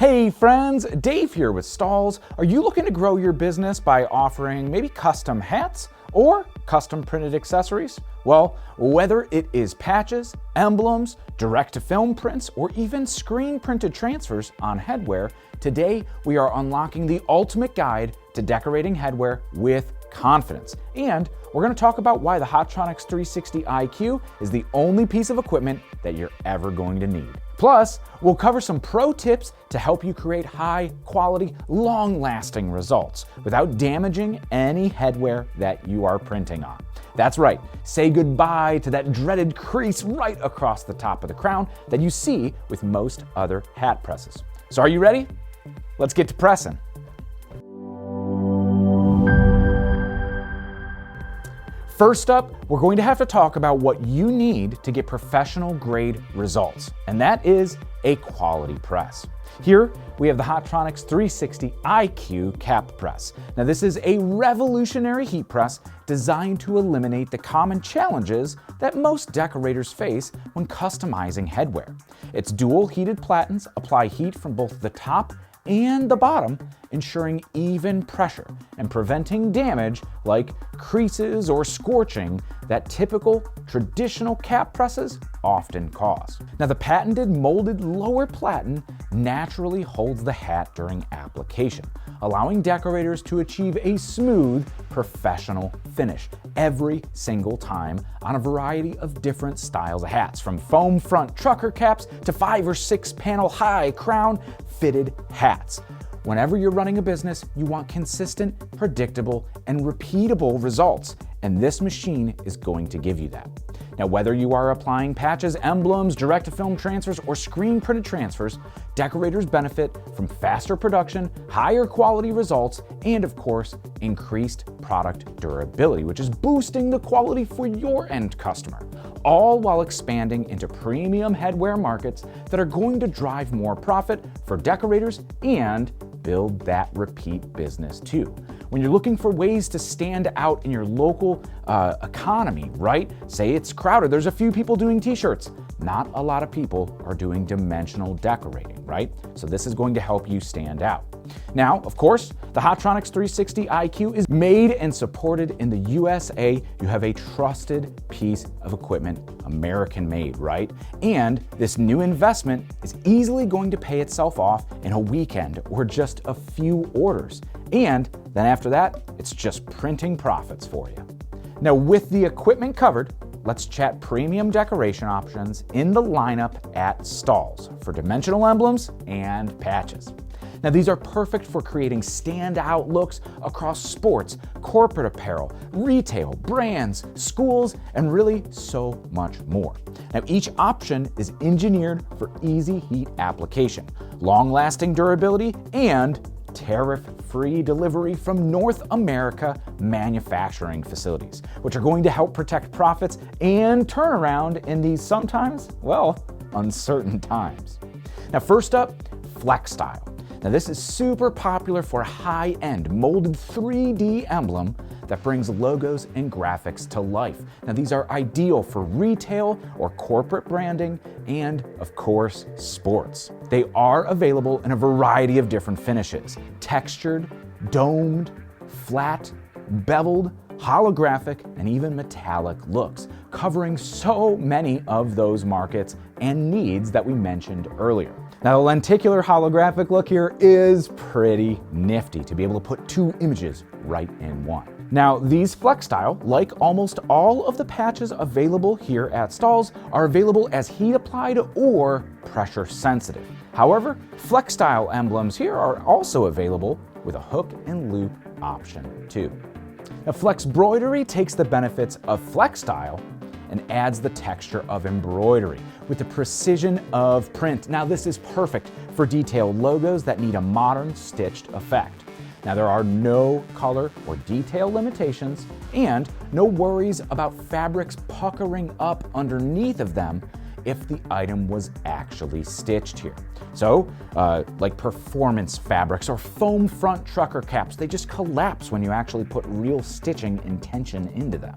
Hey friends, Dave here with Stahls. Are you looking to grow your business by offering maybe custom hats or custom printed accessories? Well, whether it is patches, emblems, direct-to-film prints, or even screen-printed transfers on headwear, today we are unlocking the ultimate guide to decorating headwear with confidence. And we're going to talk about why the Hotronix 360 IQ is the only piece of equipment that you're ever going to need. Plus, we'll cover some pro tips to help you create high-quality, long-lasting results without damaging any headwear that you are printing on. That's right, say goodbye to that dreaded crease right across the top of the crown that you see with most other hat presses. So are you ready? Let's get to pressing. First up, we're going to have to talk about what you need to get professional grade results, and that is a quality press. Here, we have the Hotronix 360 IQ cap press. Now this is a revolutionary heat press designed to eliminate the common challenges that most decorators face when customizing headwear. Its dual heated platens apply heat from both the top and the bottom, ensuring even pressure and preventing damage like creases or scorching that typical traditional cap presses often cause. Now the patented molded lower platen naturally holds the hat during application, allowing decorators to achieve a smooth, professional finish every single time on a variety of different styles of hats, from foam front trucker caps to 5 or 6 panel high crown fitted hats. Whenever you're running a business, you want consistent, predictable, and repeatable results, and this machine is going to give you that. Now, whether you are applying patches, emblems, direct-to-film transfers, or screen-printed transfers, decorators benefit from faster production, higher quality results, and of course, increased product durability, which is boosting the quality for your end customer, all while expanding into premium headwear markets that are going to drive more profit for decorators and build that repeat business too. When you're looking for ways to stand out in your local economy, right? Say it's crowded, there's a few people doing t-shirts. Not a lot of people are doing dimensional decorating, right? So this is going to help you stand out. Now, of course, the Hotronix 360 IQ is made and supported in the USA. You have a trusted piece of equipment, American made, right? And this new investment is easily going to pay itself off in a weekend or just a few orders. And then after that, it's just printing profits for you. Now, with the equipment covered, let's chat premium decoration options in the lineup at Stahls for dimensional emblems and patches. Now these are perfect for creating standout looks across sports, corporate apparel, retail, brands, schools, and really so much more. Now each option is engineered for easy heat application, long-lasting durability, and tariff-free delivery from North America manufacturing facilities, which are going to help protect profits and turnaround in these sometimes, well, uncertain times. Now first up, FlexStyle. Now this is super popular for a high-end molded 3D emblem that brings logos and graphics to life. Now these are ideal for retail or corporate branding and, of course, sports. They are available in a variety of different finishes: textured, domed, flat, beveled, holographic, and even metallic looks, covering so many of those markets and needs that we mentioned earlier. Now, the lenticular holographic look here is pretty nifty to be able to put two images right in one. Now, these FlexStyle, like almost all of the patches available here at Stahls, are available as heat applied or pressure sensitive. However, FlexStyle emblems here are also available with a hook and loop option too. Now, FlexBroidery takes the benefits of FlexStyle and adds the texture of embroidery with the precision of print. Now this is perfect for detailed logos that need a modern stitched effect. Now there are no color or detail limitations and no worries about fabrics puckering up underneath of them if the item was actually stitched here. So, like performance fabrics or foam front trucker caps, they just collapse when you actually put real stitching intention into them.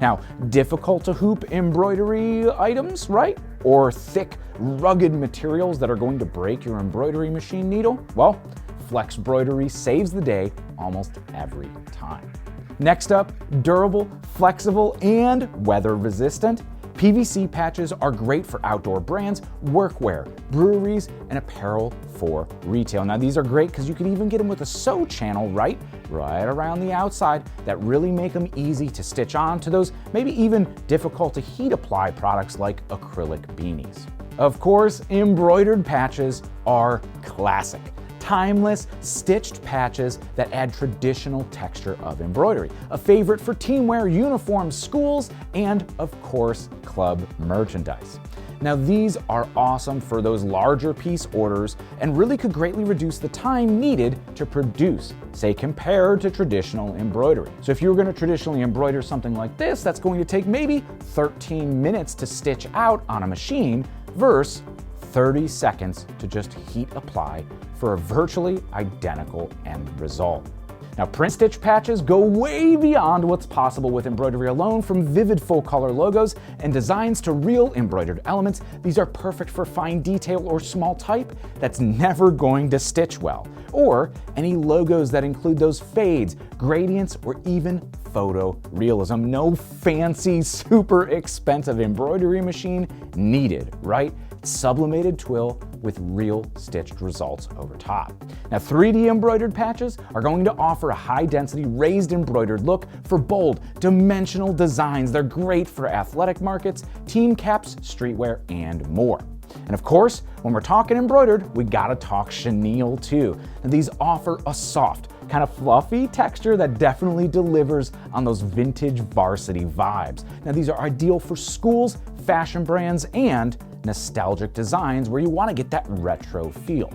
Now, difficult to hoop embroidery items, right? Or thick, rugged materials that are going to break your embroidery machine needle? Well, FlexStyle saves the day almost every time. Next up, durable, flexible, and weather resistant. PVC patches are great for outdoor brands, workwear, breweries, and apparel for retail. Now these are great because you can even get them with a sew channel right around the outside that really make them easy to stitch on to those maybe even difficult to heat apply products like acrylic beanies. Of course, embroidered patches are classic. Timeless, stitched patches that add traditional texture of embroidery. A favorite for teamwear, uniforms, schools, and of course, club merchandise. Now these are awesome for those larger piece orders and really could greatly reduce the time needed to produce, say compared to traditional embroidery. So if you were going to traditionally embroider something like this, that's going to take maybe 13 minutes to stitch out on a machine versus 30 seconds to just heat apply for a virtually identical end result. Now, print stitch patches go way beyond what's possible with embroidery alone, from vivid full color logos and designs to real embroidered elements. These are perfect for fine detail or small type that's never going to stitch well, or any logos that include those fades, gradients, or even photo realism. No fancy, super expensive embroidery machine needed, right? Sublimated twill with real stitched results over top. Now 3D embroidered patches are going to offer a high density raised embroidered look for bold, dimensional designs. They're great for athletic markets, team caps, streetwear, and more. And of course, when we're talking embroidered, we gotta talk chenille too. And these offer a soft, kind of fluffy texture that definitely delivers on those vintage varsity vibes. Now these are ideal for schools, fashion brands, and nostalgic designs where you want to get that retro feel.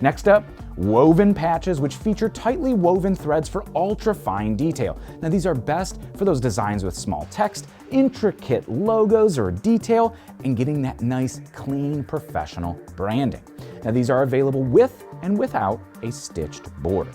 Next up, woven patches, which feature tightly woven threads for ultra fine detail. Now these are best for those designs with small text, intricate logos or detail, and getting that nice, clean, professional branding. Now these are available with and without a stitched border.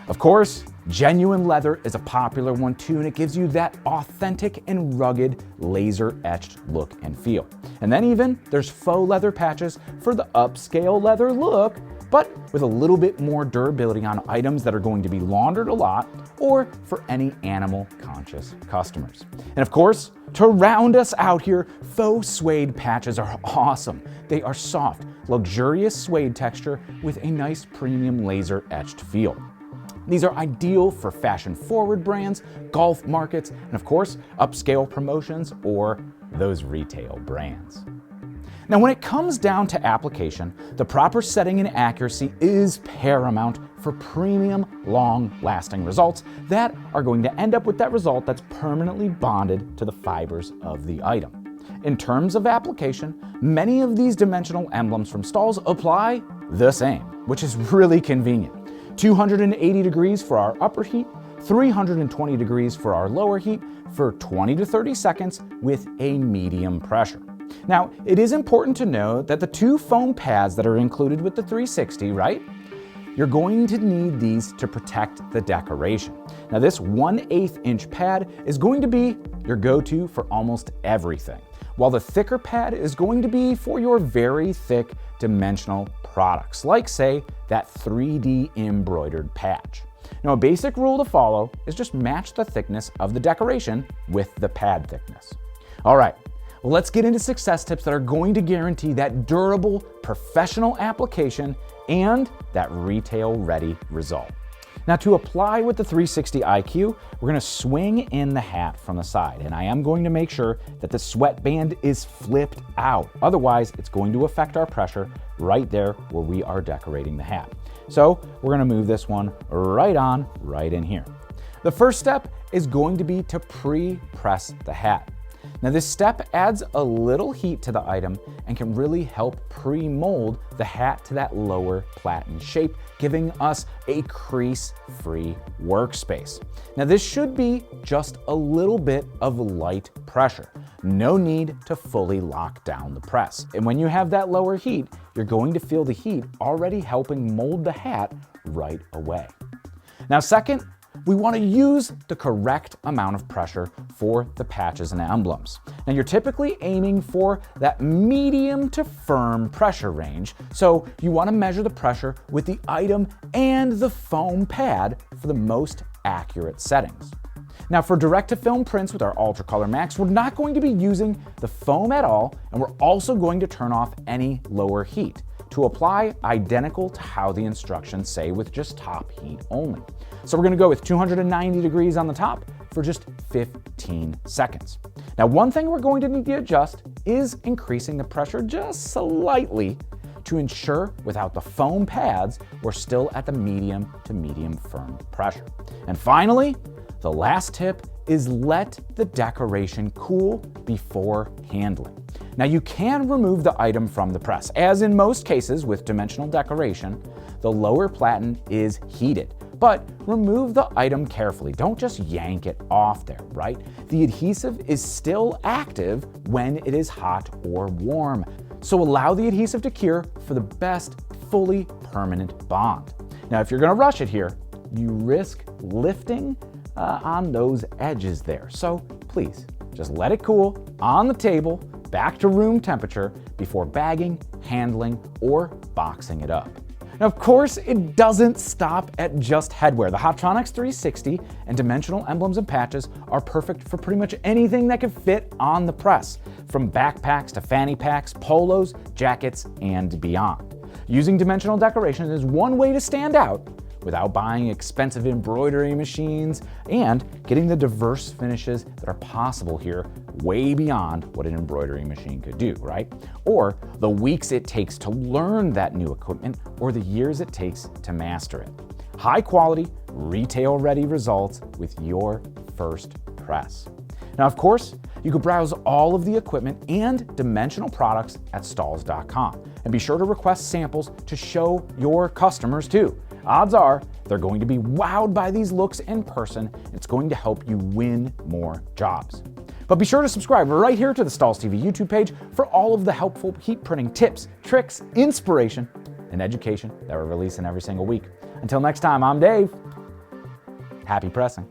Of course, genuine leather is a popular one too, and it gives you that authentic and rugged laser-etched look and feel. And then even there's faux leather patches for the upscale leather look, but with a little bit more durability on items that are going to be laundered a lot, or for any animal-conscious customers. And of course, to round us out here, faux suede patches are awesome. They are soft, luxurious suede texture with a nice premium laser-etched feel. These are ideal for fashion-forward brands, golf markets, and of course, upscale promotions or those retail brands. Now, when it comes down to application, the proper setting and accuracy is paramount for premium, long-lasting results that are going to end up with that result that's permanently bonded to the fibers of the item. In terms of application, many of these dimensional emblems from Stahls apply the same, which is really convenient. 280 degrees for our upper heat, 320 degrees for our lower heat for 20 to 30 seconds with a medium pressure. Now, it is important to know that the two foam pads that are included with the 360, right? You're going to need these to protect the decoration. Now, this 1/8 inch pad is going to be your go-to for almost everything, while the thicker pad is going to be for your very thick dimensional products, like say that 3D embroidered patch. Now, a basic rule to follow is just match the thickness of the decoration with the pad thickness. All right, well, let's get into success tips that are going to guarantee that durable, professional application and that retail-ready result. Now, to apply with the 360 IQ, we're going to swing in the hat from the side, and I am going to make sure that the sweatband is flipped out. Otherwise, it's going to affect our pressure right there where we are decorating the hat. So we're going to move this one right in here. The first step is going to be to pre-press the hat. Now this step adds a little heat to the item and can really help pre-mold the hat to that lower platen shape, giving us a crease-free workspace. Now this should be just a little bit of light pressure. No need to fully lock down the press. And when you have that lower heat, you're going to feel the heat already helping mold the hat right away. Now second, we want to use the correct amount of pressure for the patches and emblems. Now you're typically aiming for that medium to firm pressure range, so you want to measure the pressure with the item and the foam pad for the most accurate settings. Now for direct-to-film prints with our Ultra Color Max, we're not going to be using the foam at all, and we're also going to turn off any lower heat to apply identical to how the instructions say with just top heat only. So we're gonna go with 290 degrees on the top for just 15 seconds. Now one thing we're going to need to adjust is increasing the pressure just slightly to ensure without the foam pads, we're still at the medium to medium firm pressure. And finally, the last tip is let the decoration cool before handling. Now you can remove the item from the press. As in most cases with dimensional decoration, the lower platen is heated, but remove the item carefully. Don't just yank it off there, right? The adhesive is still active when it is hot or warm. So allow the adhesive to cure for the best fully permanent bond. Now if you're gonna rush it here, you risk lifting on those edges there. So please, just let it cool on the table, back to room temperature before bagging, handling, or boxing it up. Now, of course, it doesn't stop at just headwear. The Hotronix 360 and dimensional emblems and patches are perfect for pretty much anything that can fit on the press, from backpacks to fanny packs, polos, jackets, and beyond. Using dimensional decoration is one way to stand out without buying expensive embroidery machines and getting the diverse finishes that are possible here way beyond what an embroidery machine could do, right? Or the weeks it takes to learn that new equipment or the years it takes to master it. High quality, retail-ready results with your first press. Now, of course, you can browse all of the equipment and dimensional products at Stahls.com, and be sure to request samples to show your customers too. Odds are they're going to be wowed by these looks in person. It's going to help you win more jobs. But be sure to subscribe right here to the Stahls TV YouTube page for all of the helpful heat printing tips, tricks, inspiration, and education that we're releasing every single week. Until next time, I'm Dave. Happy pressing.